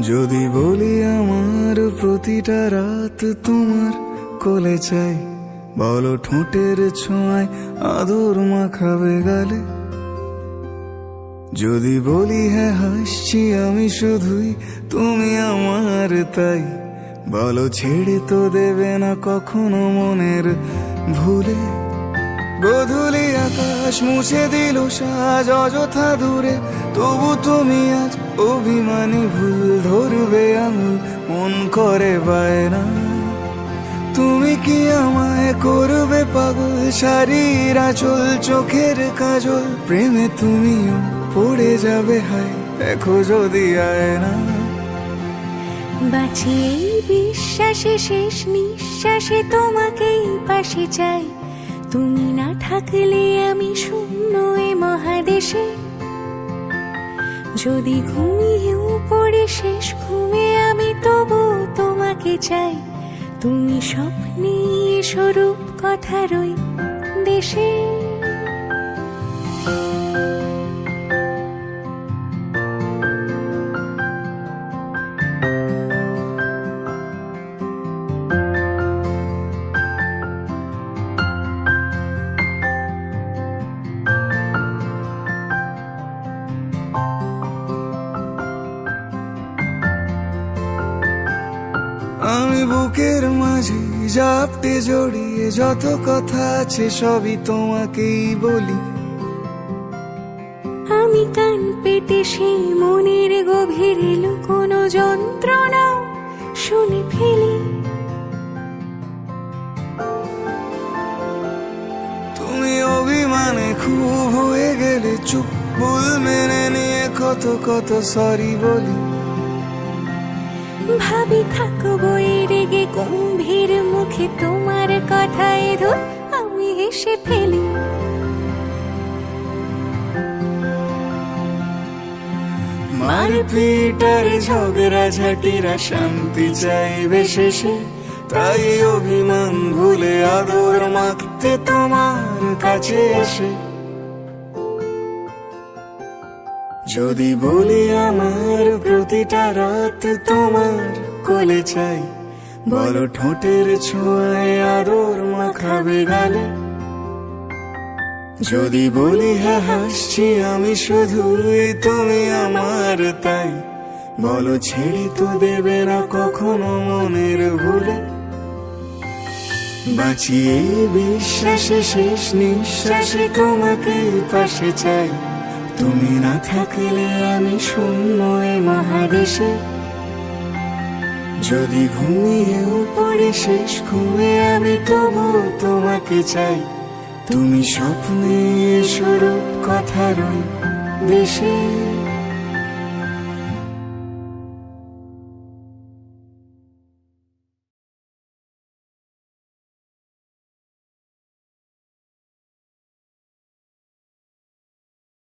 যদি বলি আমার প্রতিটা রাত তোমার কোলে চাই, বলো ঠোঁটের ছোঁয়ায় আদর মাখাবে গালে। যদি বলি হ্যাঁ হাসছি আমি শুধুই, তুমি আমার তাই, বলো ছেড়ে তো দেবে না কখনো মনের ভুলে। গোধূলি আকাশ মুছে দিল সাজ অযথা দূরে, তবু তুমি আজ অভিমানী ভুল ধরবে আঙুল, মন করে বায়না। তুমি কি আমায় করবে পাগল, শাড়ির আঁচল চোখের কাজল, প্রেমে তুমিও পড়ে যাবে হায় দেখো যদি আয়না। বাঁচি এই বিশ্বাসে শেষ নিঃশ্বাসে তোমাকেই পাশে চাই, তুমি না থাকলে আমি শূন্য এ মহাদেশে। যদি ঘুমিয়েও পড়ে শেষ ঘুমে আমি তবু তোমাকে চাই, তুমি স্বপ্নে স্বরূপ কথার ওই দেশে। আমি বুকের মাঝে জাপটে জড়িয়ে যত কথা আছে সবই তোমাকেই বলি। আমি কান পেতে সেই মনের গভীরে লুকোনো যন্ত্রণা শুনে ফেলি। তুমি অভিমানে খুব হয়ে গেলে চুপ, ভুল মেনে নিয়ে কত কত সরি বলি। ভাবি থাকবো এই রেগে গম্ভীর মুখে তোমার কথায় ধর আমি হেসে ফেলি। মারপিট আর ঝগড়া ঝাঁটিরা শান্তি চাইবে শেষে, তাই অভিমান ভুলে আদর মাখতে তোমার কাছে এসে। যদি বলি আমার প্রতিটা রাত তোমার কোলে চাই, বলো ঠোঁটের ছোঁয়ায় আদর মাখাবে গালে। যদি বলি হ্যাঁ হাসছি আমি শুধুই, তুমি আমার তাই, বলো ছেড়ে তো দেবে না কখনো মনের ভুলে। বাঁচি এই বিশ্বাসে শেষ নিঃশ্বাসে তোমাকেই পাশে চাই, তুমি না থাকলে আমি শূন্য এ মহাদেশে। যদি ঘুমিয়েও পড়ে শেষ ঘুমে আমি তবু তোমাকে চাই, তুমি স্বপ্নে স্বরূপ কথার ওই দেশে।